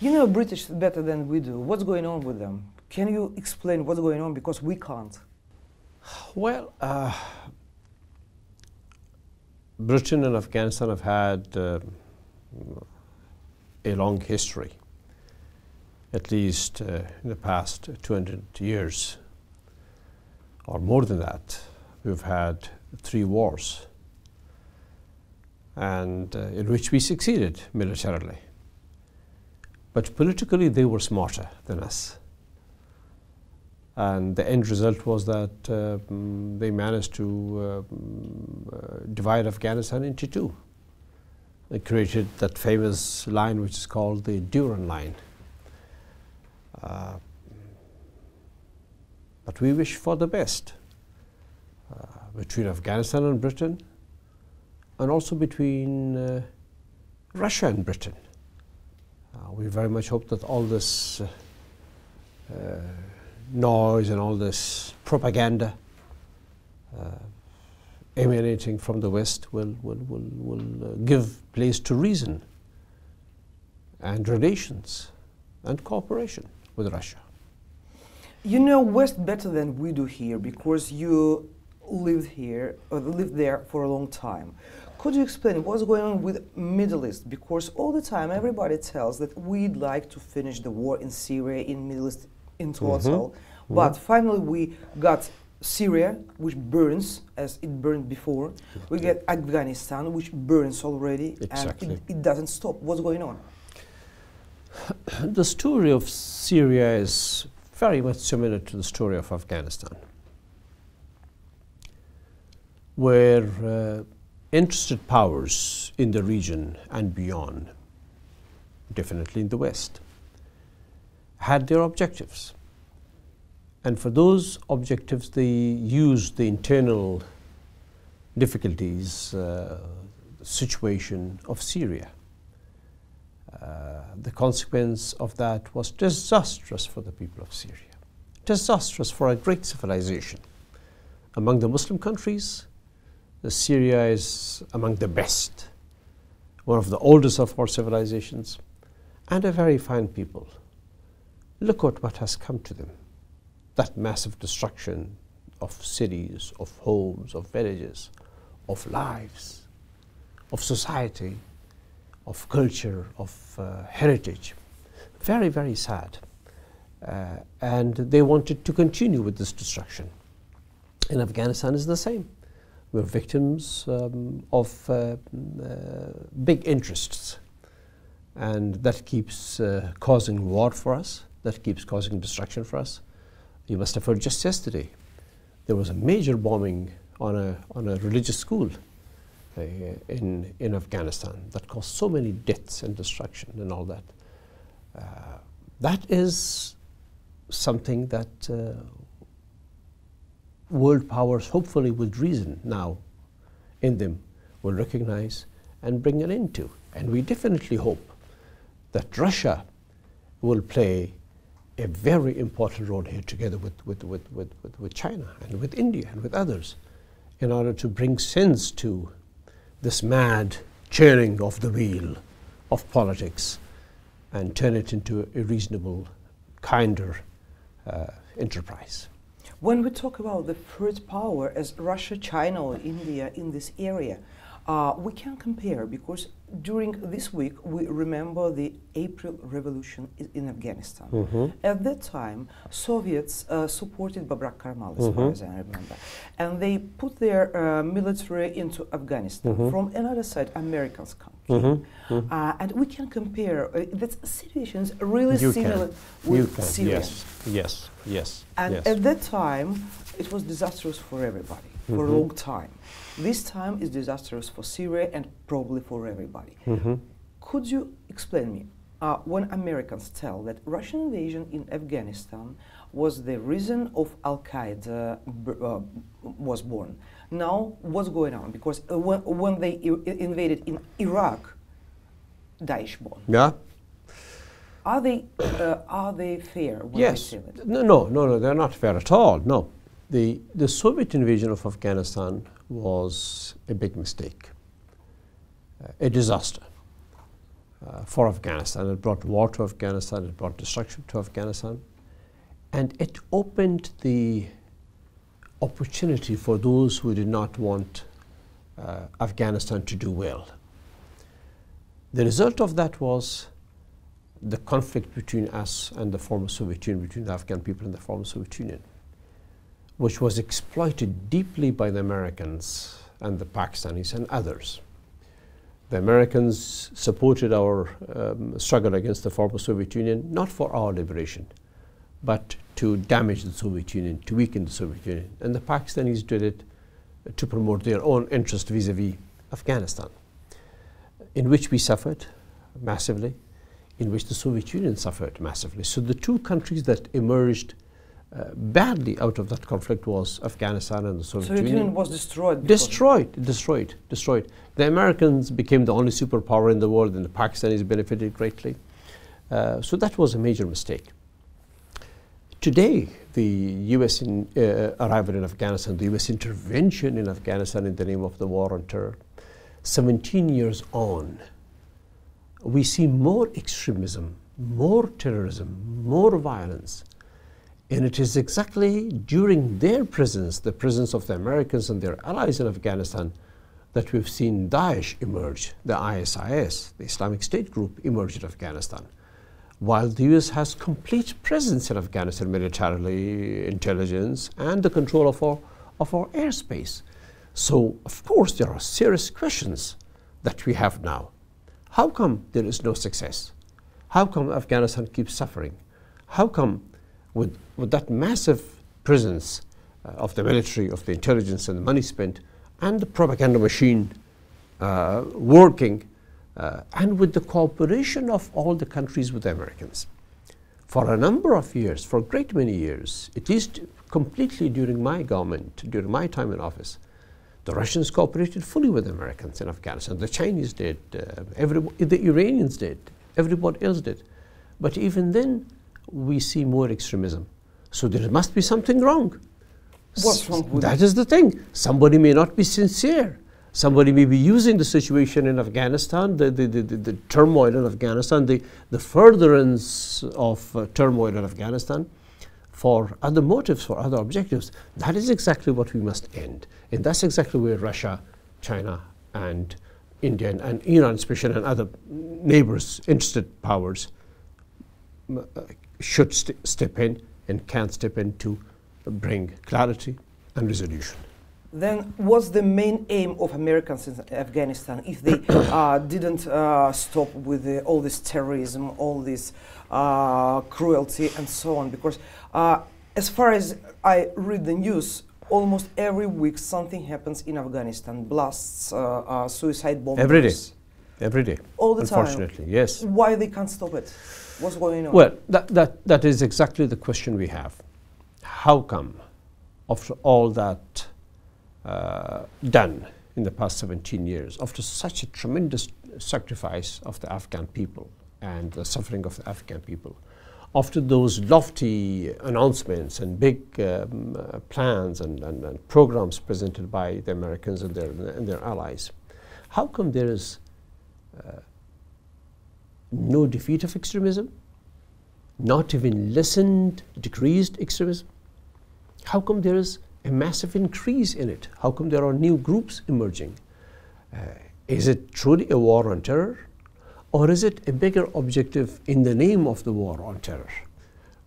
You know British better than we do. What's going on with them? Can you explain what's going on, because we can't? Well, Britain and Afghanistan have had a long history, at least in the past 200 years, or more than that. We've had 3 wars, and in which we succeeded militarily. But politically, they were smarter than us. And the end result was that they managed to divide Afghanistan into 2. They created that famous line which is called the Durand Line. But we wish for the best between Afghanistan and Britain, and also between Russia and Britain. We very much hope that all this noise and all this propaganda emanating from the West will give place to reason and relations and cooperation with Russia. You know West better than we do here, because you lived here, or lived there for a long time. Could you explain what's going on with Middle East? Because all the time everybody tells that we'd like to finish the war in Syria, in Middle East in total, but finally we got Syria, which burns as it burned before. We get Afghanistan, which burns already, and it doesn't stop. What's going on? The story of Syria is very much similar to the story of Afghanistan, where interested powers in the region and beyond, definitely in the West, had their objectives. And for those objectives, they used the internal difficulties, situation of Syria. The consequence of that was disastrous for the people of Syria, disastrous for a great civilization. Among the Muslim countries, Syria is among the best, one of the oldest of our civilizations, and a very fine people. Look at what has come to them. That massive destruction of cities, of homes, of villages, of lives, of society, of culture, of heritage. Very, very sad. And they wanted to continue with this destruction. In Afghanistan is the same. We're victims of big interests, and that keeps causing war for us, that keeps causing destruction for us. You must have heard just yesterday, there was a major bombing on a religious school in Afghanistan that caused so many deaths and destruction and all that. That is something that world powers, hopefully with reason now in them, will recognize and bring an end to. And we definitely hope that Russia will play a very important role here, together with China and with India and with others, in order to bring sense to this mad churning of the wheel of politics and turn it into a reasonable, kinder enterprise. When we talk about the third power as Russia, China or India in this area, we can compare, because during this week we remember the April Revolution in Afghanistan. At that time, Soviets supported Babrak Karmal, as far as I remember, and they put their military into Afghanistan. From another side, Americans came. And we can compare, that situation is really similar with Syria. Yes. And at that time, it was disastrous for everybody, for a long time. This time is disastrous for Syria and probably for everybody. Could you explain me, when Americans tell that Russian invasion in Afghanistan was the reason of Al-Qaeda was born, now what's going on? Because when they invaded in Iraq, Daesh born. Yeah. Are they fair when they say that? No, they're not fair at all. No, the Soviet invasion of Afghanistan was a big mistake, a disaster. for Afghanistan. It brought war to Afghanistan, it brought destruction to Afghanistan, and it opened the opportunity for those who did not want Afghanistan to do well. The result of that was the conflict between us and the former Soviet Union, between the Afghan people and the former Soviet Union, which was exploited deeply by the Americans and the Pakistanis and others. The Americans supported our struggle against the former Soviet Union, not for our liberation, but to damage the Soviet Union, to weaken the Soviet Union. And the Pakistanis did it to promote their own interest vis-a-vis Afghanistan, in which we suffered massively, in which the Soviet Union suffered massively. So the two countries that emerged badly out of that conflict was Afghanistan and the Soviet Union. Was destroyed. Destroyed. The Americans became the only superpower in the world, and the Pakistanis benefited greatly. So that was a major mistake. Today, the U.S. arrival in Afghanistan, the U.S. intervention in Afghanistan in the name of the war on terror, 17 years on, we see more extremism, more terrorism, more violence. And it is exactly during their presence, the presence of the Americans and their allies in Afghanistan, that we've seen Daesh emerge, the ISIS, the Islamic State group, emerge in Afghanistan. While the US has complete presence in Afghanistan militarily, intelligence, and the control of our airspace. So, of course, there are serious questions that we have now. How come there is no success? How come Afghanistan keeps suffering? How come with that massive presence of the military, of the intelligence and the money spent, and the propaganda machine working, and with the cooperation of all the countries with the Americans, for a number of years, for a great many years, at least completely during my government, during my time in office, the Russians cooperated fully with the Americans in Afghanistan. The Chinese did, the Iranians did, everybody else did. But even then, we see more extremism. So there must be something wrong. What's wrong with that? Is the thing. Somebody may not be sincere. Somebody may be using the situation in Afghanistan, the turmoil in Afghanistan, the furtherance of turmoil in Afghanistan for other motives, for other objectives. That is exactly what we must end. And that's exactly where Russia, China, and India, and Iran especially, and other neighbors, interested powers, should step in and can step in to bring clarity and resolution. Then what's the main aim of Americans in Afghanistan if they didn't stop with all this terrorism, all this cruelty and so on? Because as far as I read the news, almost every week something happens in Afghanistan, blasts, suicide bombers. Every day. All the time. Unfortunately, yes. Why they can't stop it? What's going on? Well, that is exactly the question we have. How come, after all that done in the past 17 years, after such a tremendous sacrifice of the Afghan people and the suffering of the Afghan people, after those lofty announcements and big plans and programs presented by the Americans and their allies, how come there is no defeat of extremism, not even lessened, decreased extremism? How come there is a massive increase in it? How come there are new groups emerging? Is it truly a war on terror? Or is it a bigger objective in the name of the war on terror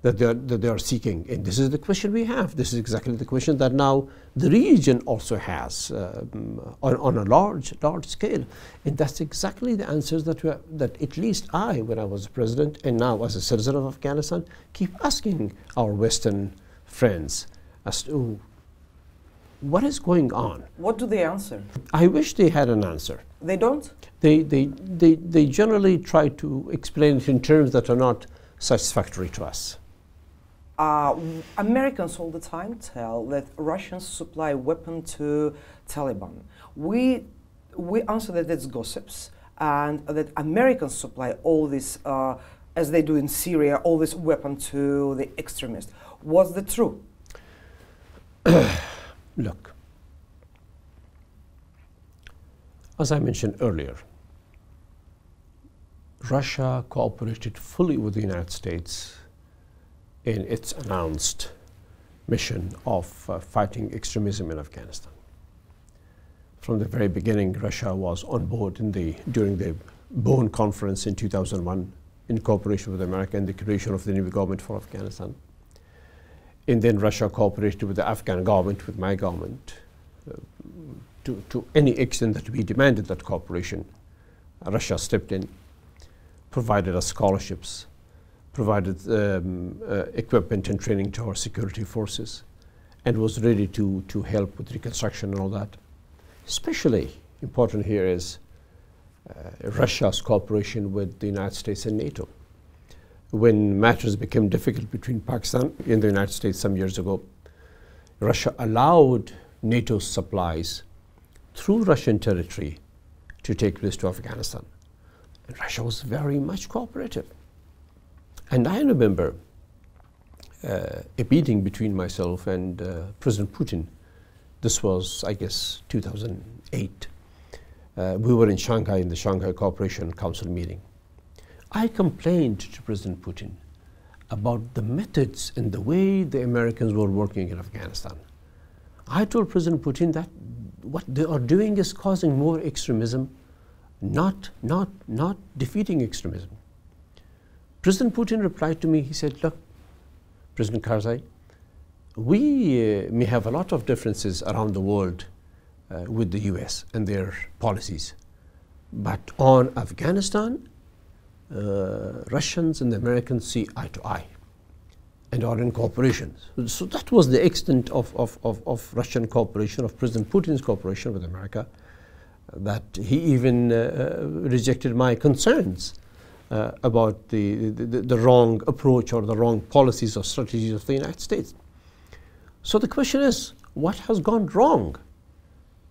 that they are seeking? And this is the question we have. This is exactly the question that now the region also has on a large scale. And that's exactly the answers that at least I, when I was president, and now as a citizen of Afghanistan, keep asking our Western friends as to what is going on. What do they answer? I wish they had an answer. They don't? They generally try to explain it in terms that are not satisfactory to us. Americans all the time tell that Russians supply weapons to Taliban. We answer that it's gossips, and that Americans supply all this, as they do in Syria, all this weapon to the extremists. What's the truth? Look, as I mentioned earlier, Russia cooperated fully with the United States in its announced mission of fighting extremism in Afghanistan. From the very beginning, Russia was on board during the Bonn conference in 2001 in cooperation with America in the creation of the new government for Afghanistan. And then Russia cooperated with the Afghan government, with my government, to any extent that we demanded that cooperation. Russia stepped in, provided us scholarships, provided equipment and training to our security forces, and was ready to help with reconstruction and all that. Especially important here is Russia's cooperation with the United States and NATO. When matters became difficult between Pakistan and the United States some years ago, Russia allowed NATO's supplies through Russian territory to take place to Afghanistan. And Russia was very much cooperative. And I remember a meeting between myself and President Putin. This was, I guess, 2008. We were in Shanghai in the Shanghai Cooperation Council meeting. I complained to President Putin about the methods and the way the Americans were working in Afghanistan. I told President Putin that what they are doing is causing more extremism, not defeating extremism. President Putin replied to me, he said, look, President Karzai, we may have a lot of differences around the world with the US and their policies, but on Afghanistan, Russians and the Americans see eye to eye and are in cooperation. So that was the extent of Russian cooperation, of President Putin's cooperation with America, that he even rejected my concerns about the wrong approach or the wrong policies or strategies of the United States. So the question is, what has gone wrong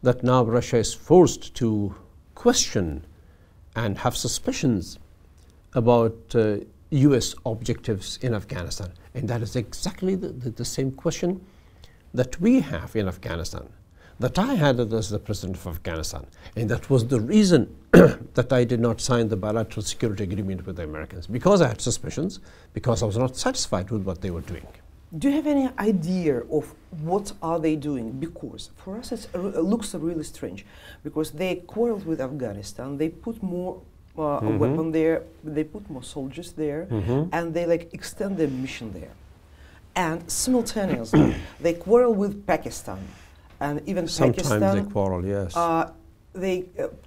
that now Russia is forced to question and have suspicions about US objectives in Afghanistan? And that is exactly the same question that we have in Afghanistan, that I had as the president of Afghanistan. And that was the reason that I did not sign the bilateral security agreement with the Americans, because I had suspicions, because I was not satisfied with what they were doing. Do you have any idea of what are they doing? Because for us it looks really strange, because they quarreled with Afghanistan, they put more weapon there, they put more soldiers there, and they like extend their mission there. And simultaneously, they quarrel with Pakistan, and even Sometimes Pakistan. they quarrel, yes.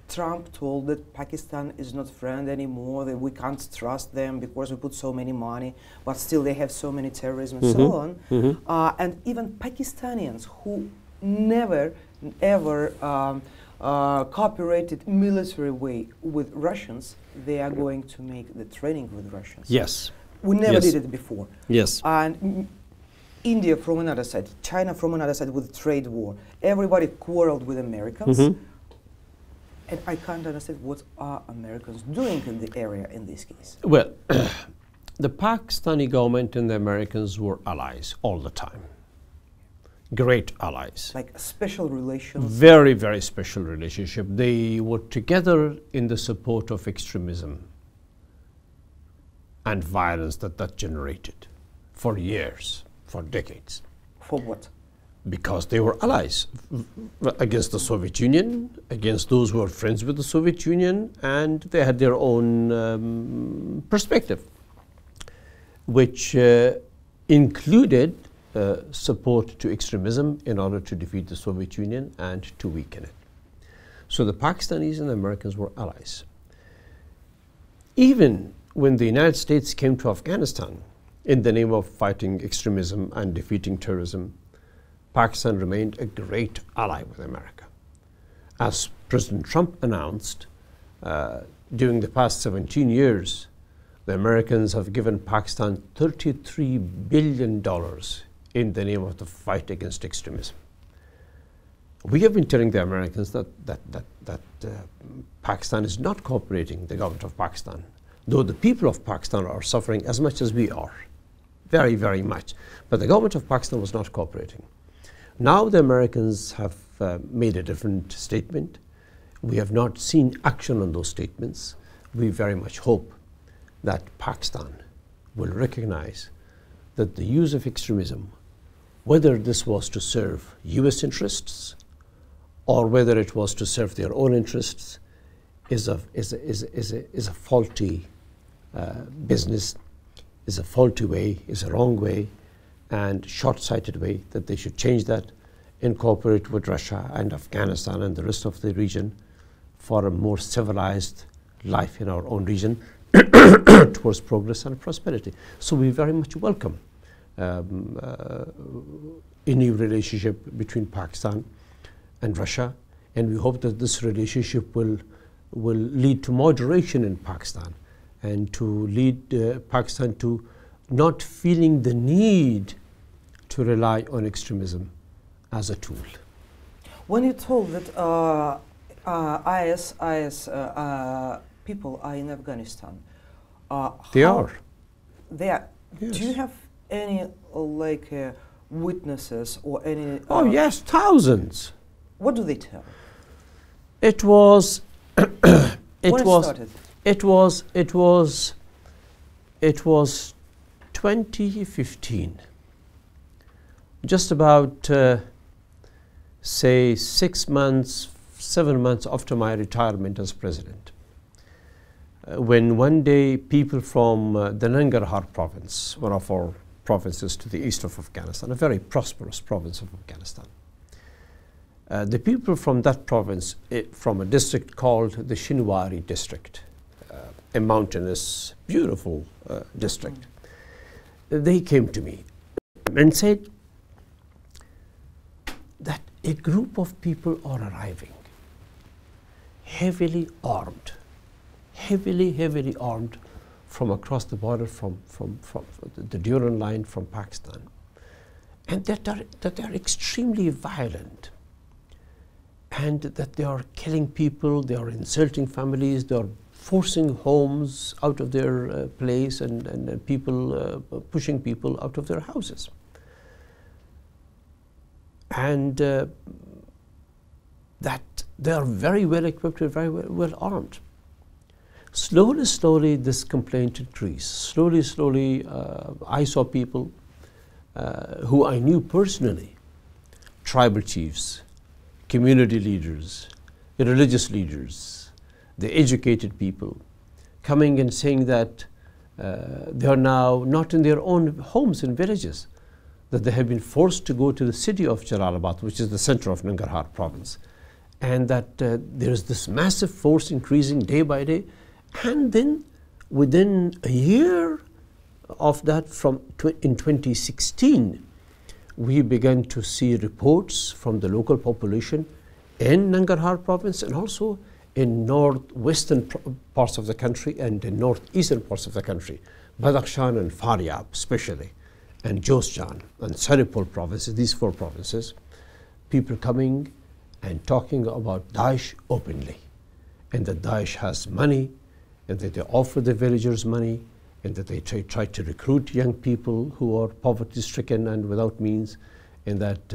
Trump told that Pakistan is not friend anymore, that we can't trust them because we put so many money, but still they have so many terrorism and so on. And even Pakistanis who never ever cooperated military way with Russians, they are going to make the training with Russians. Yes. We never did it before. Yes. And India from another side, China from another side with trade war. Everybody quarreled with Americans. And I can't understand what are Americans doing in the area in this case. Well, the Pakistani government and the Americans were allies all the time. Great allies. Like special relations? Very, very special relationship. They were together in the support of extremism and violence that generated for years, for decades. For what? Because they were allies against the Soviet Union, against those who were friends with the Soviet Union, and they had their own perspective, which included support to extremism in order to defeat the Soviet Union and to weaken it. So the Pakistanis and the Americans were allies. Even when the United States came to Afghanistan in the name of fighting extremism and defeating terrorism, Pakistan remained a great ally with America. As President Trump announced, during the past 17 years, the Americans have given Pakistan $33 billion in the name of the fight against extremism. We have been telling the Americans that Pakistan is not cooperating, the government of Pakistan, though the people of Pakistan are suffering as much as we are, very, very much. But the government of Pakistan was not cooperating. Now the Americans have made a different statement. We have not seen action on those statements. We very much hope that Pakistan will recognize that the use of extremism, whether this was to serve US interests or whether it was to serve their own interests, is a faulty business, is a faulty way, is a wrong way, and short-sighted way, that they should change that, incorporate with Russia and Afghanistan and the rest of the region for a more civilized life in our own region towards progress and prosperity. So we very much welcome any relationship between Pakistan and Russia, and we hope that this relationship will lead to moderation in Pakistan and to lead Pakistan to not feeling the need to rely on extremism as a tool. When you told that IS people are in Afghanistan, they are. They are. Yes. Do you have any witnesses or any? Oh yes, thousands. What do they tell? It was. It was 2015. Just about say 6 months, 7 months after my retirement as president, when one day people from the Nangarhar province, one of our provinces to the east of Afghanistan, a very prosperous province of Afghanistan, the people from that province, from a district called the Shinwari district, a mountainous, beautiful district, they came to me and said that a group of people are arriving, heavily armed, heavily armed from across the border from the Durand line from Pakistan, and that they are extremely violent, and that they are killing people, they are insulting families, they are forcing homes out of their place, and people pushing people out of their houses. And that they are very well equipped and very well armed. Slowly this complaint increased. Slowly I saw people who I knew personally, tribal chiefs, community leaders, religious leaders, the educated people, coming and saying that they are now not in their own homes and villages, that they have been forced to go to the city of Jalalabad, which is the center of Nangarhar province, and that there is this massive force increasing day by day. And then within a year of that, in 2016, we began to see reports from the local population in Nangarhar province and also in northwestern parts of the country and in northeastern parts of the country, Badakhshan and Faryab especially, and Jozjan and Saripur provinces, these 4 provinces, people coming and talking about Daesh openly, and that Daesh has money, and that they offer the villagers money, and that they try to recruit young people who are poverty-stricken and without means, and that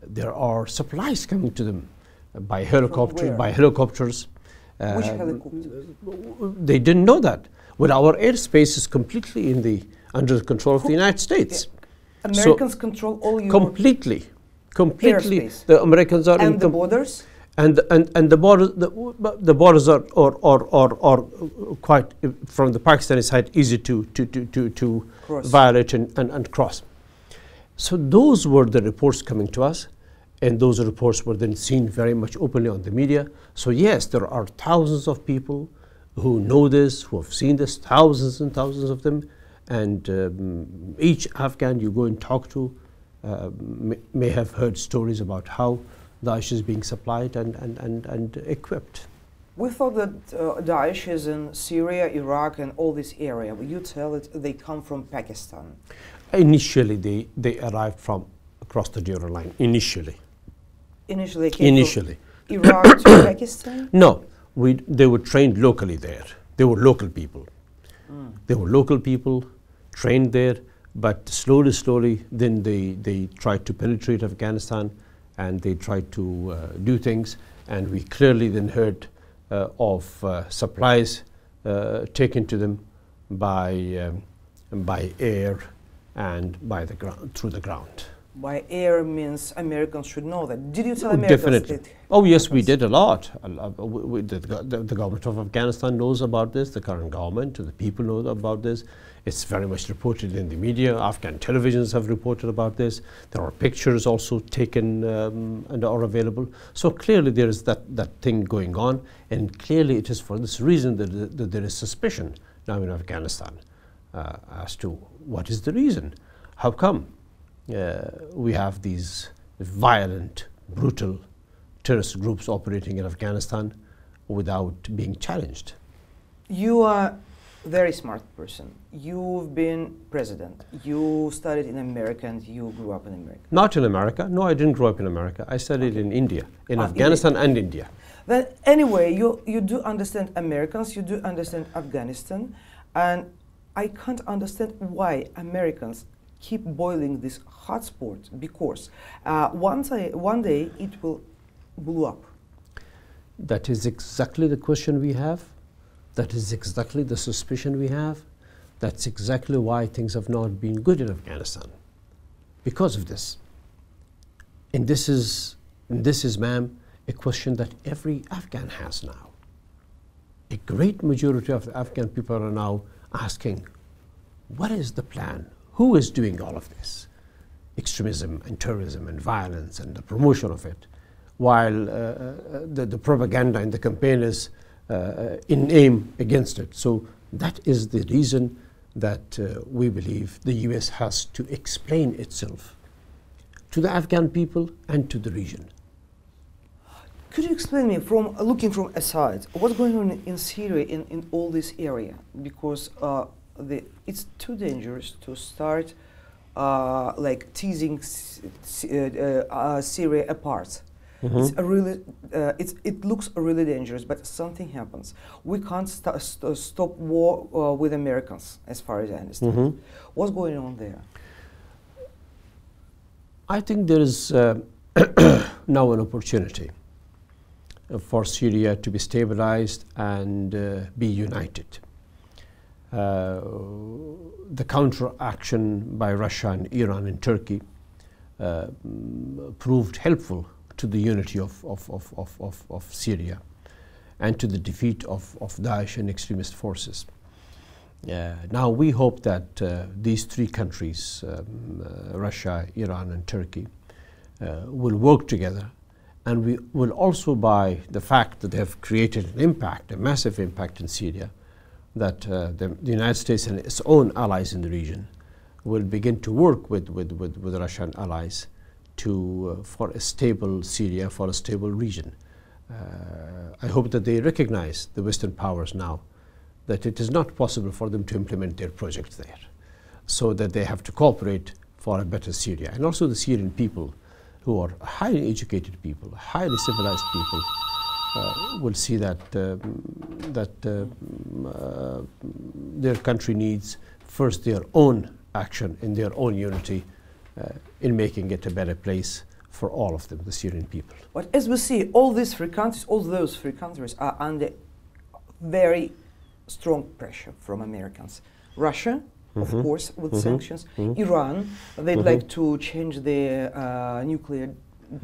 there are supplies coming to them by helicopters. Which helicopters? They didn't know that. Well, our airspace is completely under the control of the United States. Americans control all your completely. Airspace. The Americans are and the borders. And the borders are quite, from the Pakistani side, easy to violate and cross. So those were the reports coming to us, and those reports were then seen very much openly on the media. So yes, there are thousands of people who know this, who have seen this, thousands and thousands of them, and each Afghan you go and talk to may have heard stories about how Daesh is being supplied and equipped. We thought that Daesh is in Syria, Iraq, and all this area. But you tell it they come from Pakistan. Initially, they arrived from across the Durand line. Initially they came Initially. from Iraq to Pakistan? No, they were trained locally there. They were local people. They were local people trained there, but slowly, then they tried to penetrate Afghanistan, and they tried to do things, and we clearly then heard of supplies taken to them by air and by the ground, through the ground. By air means Americans should know that. Did you tell Americans? Definitely. Oh yes, we did a lot. The government of Afghanistan knows about this, the current government, the people know about this. It's very much reported in the media. Afghan televisions have reported about this. There are pictures also taken and are available. So clearly there is that thing going on, and clearly it is for this reason that there is suspicion now in Afghanistan as to what is the reason. How come we have these violent, brutal terrorist groups operating in Afghanistan without being challenged? You are a very smart person. You've been president. You studied in America and you grew up in America. Not in America. No, I didn't grow up in America. I studied in India, in Afghanistan and India. Then anyway, you do understand Americans, you do understand Afghanistan, and I can't understand why Americans keep boiling this hot sport, because one day it will blow up. That is exactly the question we have. That is exactly the suspicion we have. That's exactly why things have not been good in Afghanistan, because of this. And this is, ma'am, a question that every Afghan has now. A great majority of the Afghan people are now asking, what is the plan? Who is doing all of this? Extremism and terrorism and violence and the promotion of it, while the propaganda and the campaign is in aim against it. So that is the reason that we believe the US has to explain itself to the Afghan people and to the region. Could you explain me, from looking from aside, what's going on in Syria in all this area? Because it's too dangerous to start like teasing Syria apart. Mm-hmm. It's a really, it looks really dangerous, but something happens. We can't stop war with Americans, as far as I understand. Mm-hmm. What's going on there? I think there is now an opportunity for Syria to be stabilized and be united. The counteraction by Russia and Iran and Turkey proved helpful to the unity of Syria and to the defeat of Daesh and extremist forces. Now we hope that these three countries, Russia, Iran and Turkey, will work together, and we will also, by the fact that they have created an impact, a massive impact in Syria, that the United States and its own allies in the region will begin to work with Russian allies for a stable Syria, for a stable region. I hope that they recognize, the Western powers now, that it is not possible for them to implement their projects there, so that they have to cooperate for a better Syria. And also the Syrian people, who are highly educated people, highly civilized people, will see that their country needs first their own action in their own unity in making it a better place for all of them, the Syrian people. But as we see, all these three countries, all those three countries are under very strong pressure from Americans. Russia, of course, with sanctions. Iran, they'd like to change their nuclear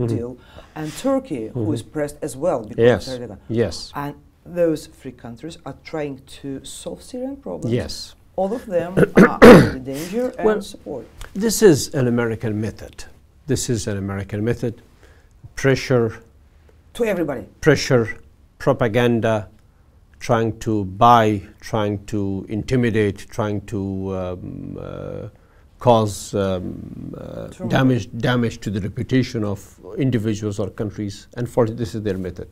deal. And Turkey, who is pressed as well. Because of Erdogan. Yes. And those three countries are trying to solve Syrian problems. Yes. All of them are under danger and support. This is an American method. This is an American method. Pressure. To everybody. Pressure, propaganda, trying to buy, trying to intimidate, trying to cause damage to the reputation of individuals or countries. And this is their method.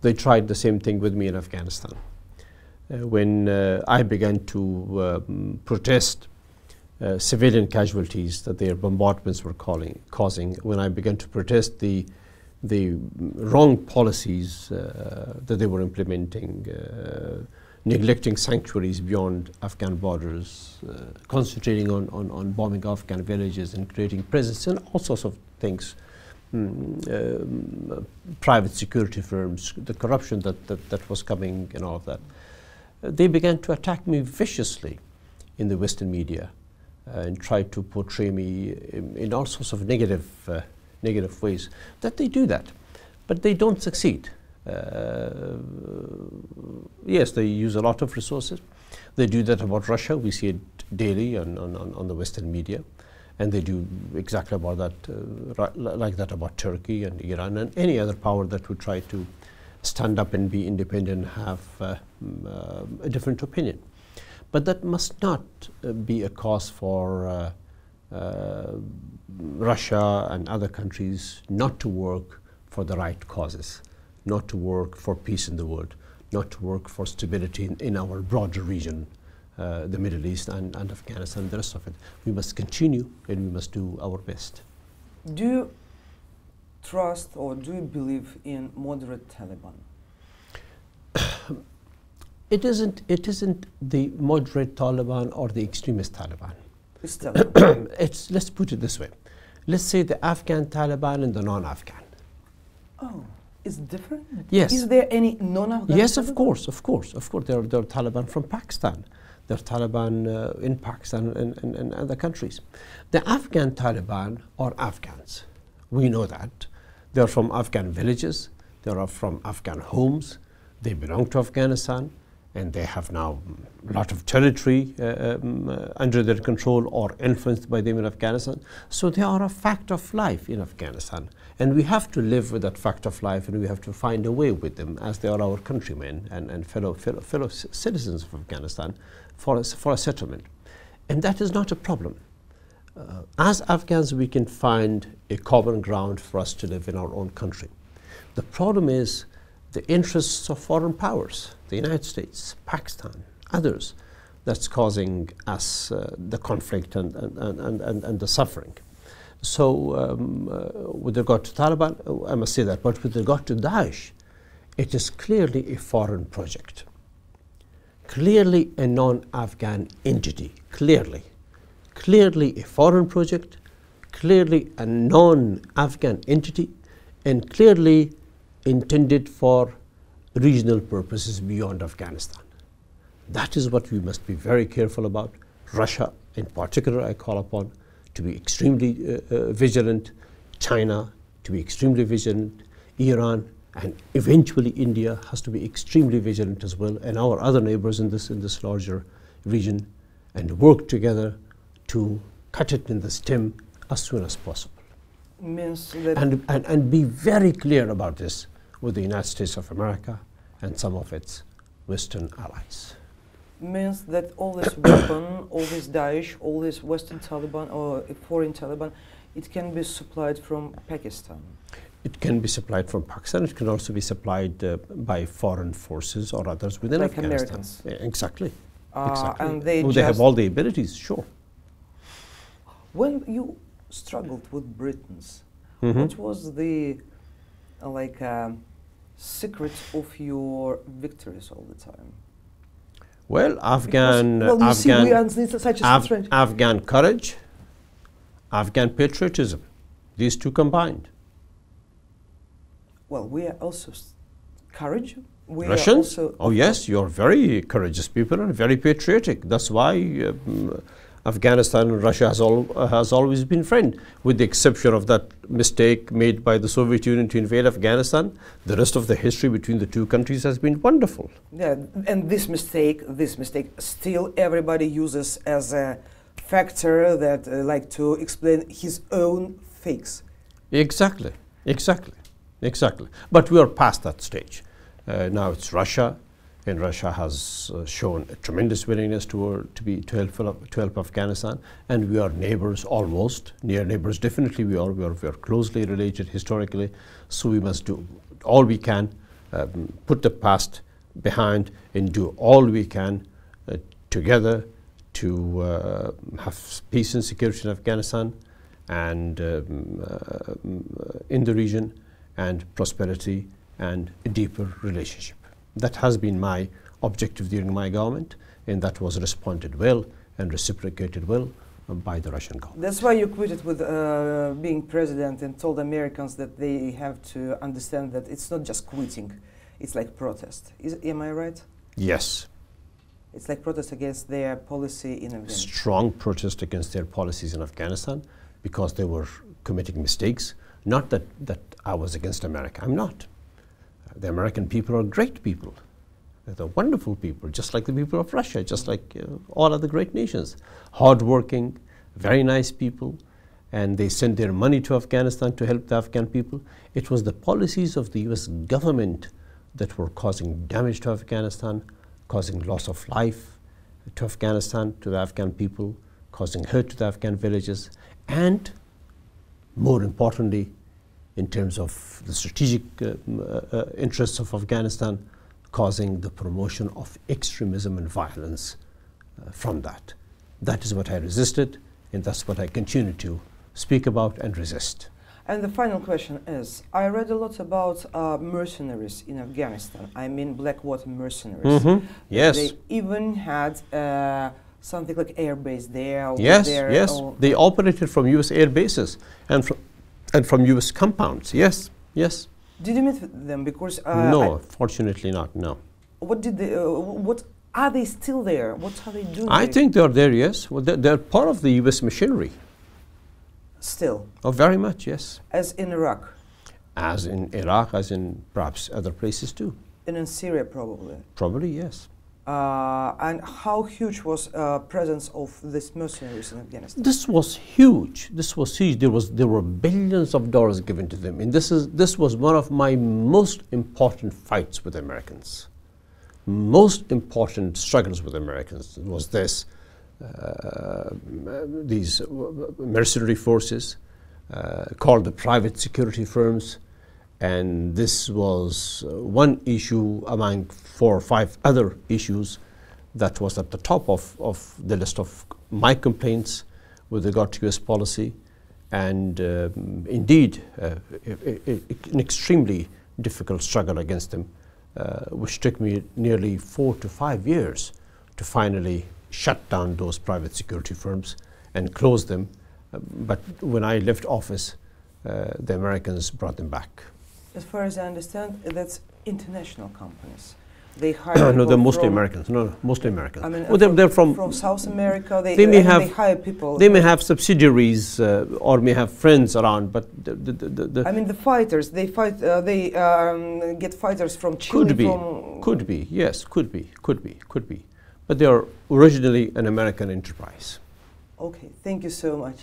They tried the same thing with me in Afghanistan. When I began to protest civilian casualties that their bombardments were causing, when I began to protest the wrong policies that they were implementing, neglecting sanctuaries beyond Afghan borders, concentrating on bombing Afghan villages and creating presence and all sorts of things, private security firms, the corruption that was coming and all of that. they began to attack me viciously in the Western media and tried to portray me in all sorts of negative ways. That they do that, but they don't succeed. Yes, they use a lot of resources. They do that about Russia. We see it daily on the Western media. And they do exactly about that, like that about Turkey and Iran and any other power that would try to stand up and be independent and have a different opinion. But that must not be a cause for Russia and other countries not to work for the right causes, not to work for peace in the world, not to work for stability in our broader region, the Middle East and Afghanistan, the rest of it. We must continue and we must do our best. Do you trust or do you believe in moderate Taliban? It isn't the moderate Taliban or the extremist Taliban. It's Taliban. Let's put it this way. Let's say the Afghan Taliban and the non-Afghan. Oh, it's different? Yes. Is there any non-Afghan Yes, Taliban? of course. There are Taliban from Pakistan. There are Taliban in Pakistan and other countries. The Afghan Taliban are Afghans. We know that. They are from Afghan villages. They are from Afghan homes. They belong to Afghanistan. And they have now a lot of territory under their control or influenced by them in Afghanistan. So they are a fact of life in Afghanistan. And we have to live with that fact of life, and we have to find a way with them, as they are our countrymen and fellow citizens of Afghanistan, for a settlement. And that is not a problem. As Afghans, we can find a common ground for us to live in our own country. The problem is the interests of foreign powers, the United States, Pakistan, others, that's causing us the conflict and the suffering. So with regard to Taliban, I must say that, but with regard to Daesh, it is clearly a foreign project, clearly a non-Afghan entity, clearly a foreign project, clearly a non-Afghan entity, and clearly intended for regional purposes beyond Afghanistan. That is what we must be very careful about. Russia, in particular, I call upon to be extremely vigilant, China to be extremely vigilant, Iran, and eventually India has to be extremely vigilant as well, and our other neighbors in this larger region, and work together to cut it in the stem as soon as possible. Means that and be very clear about this with the United States of America and some of its Western allies. Means that all this weapon, all this Daesh, all this Western Taliban or foreign Taliban, it can be supplied from Pakistan. It can be supplied from Pakistan. It can also be supplied by foreign forces or others within like Afghanistan. Americans. Yeah, exactly. And they they have all the abilities, sure. When you struggled with Britons, what was the secret of your victories all the time? Well, Afghan courage, Afghan patriotism, these two combined. Well, we are also courage. We Russians? Are also oh yes, you're very courageous people and very patriotic. That's why Afghanistan and Russia has always been friends, with the exception of that mistake made by the Soviet Union to invade Afghanistan. The rest of the history between the two countries has been wonderful. Yeah, and this mistake still everybody uses as a factor that like to explain his own fakes. Exactly. But we are past that stage. Now it's Russia. And Russia has shown a tremendous willingness to help Afghanistan, and we are neighbors almost, near neighbors. Definitely we are closely related historically. So we must do all we can, put the past behind, and do all we can together to have peace and security in Afghanistan and in the region, and prosperity and a deeper relationship. That has been my objective during my government, and that was responded well and reciprocated well by the Russian government. That's why you quitted with being president and told Americans that they have to understand that it's not just quitting, it's like protest. Am I right? Yes, It's like protest against their policy in Afghanistan. Strong protest against their policies in Afghanistan because they were committing mistakes. Not that I was against America. I'm not. The American people are great people. They're wonderful people, just like the people of Russia, just like all other great nations. Hardworking, very nice people, and they sent their money to Afghanistan to help the Afghan people. It was the policies of the US government that were causing damage to Afghanistan, causing loss of life to Afghanistan, to the Afghan people, causing hurt to the Afghan villages, and more importantly, in terms of the strategic interests of Afghanistan, causing the promotion of extremism and violence from that. That is what I resisted, and that's what I continue to speak about and resist. And the final question is, I read a lot about mercenaries in Afghanistan. I mean Blackwater mercenaries. Mm-hmm. Yes. They even had something like air base there. Yes, yes. They operated from US air bases and from US compounds. Yes, yes. Did you meet them? Because no, fortunately not. No. What did they? What are they still there? What are they doing? I think they are there. Yes, well, they're part of the U.S. machinery. Still. Oh, very much. Yes. As in Iraq. As in Iraq, as in perhaps other places too. And in Syria, probably. Probably, yes. And how huge was presence of these mercenaries in Afghanistan? This was huge. This was huge. There were billions of dollars given to them, and this was one of my most important fights with Americans. Most important struggles with Americans was this: these mercenary forces called the private security firms. And this was one issue among 4 or 5 other issues that was at the top of the list of my complaints with regard to US policy. And indeed, an extremely difficult struggle against them, which took me nearly 4 to 5 years to finally shut down those private security firms and close them. But when I left office, the Americans brought them back. As far as I understand, that's international companies. They hire no, they're mostly Americans. No, mostly Americans. I mean, well, they're from South America. They may have they hire people. They may have subsidiaries or may have friends around, but I mean, the fighters. They fight. They get fighters from Chile. Could be. Yes, could be. But they are originally an American enterprise. Okay. Thank you so much.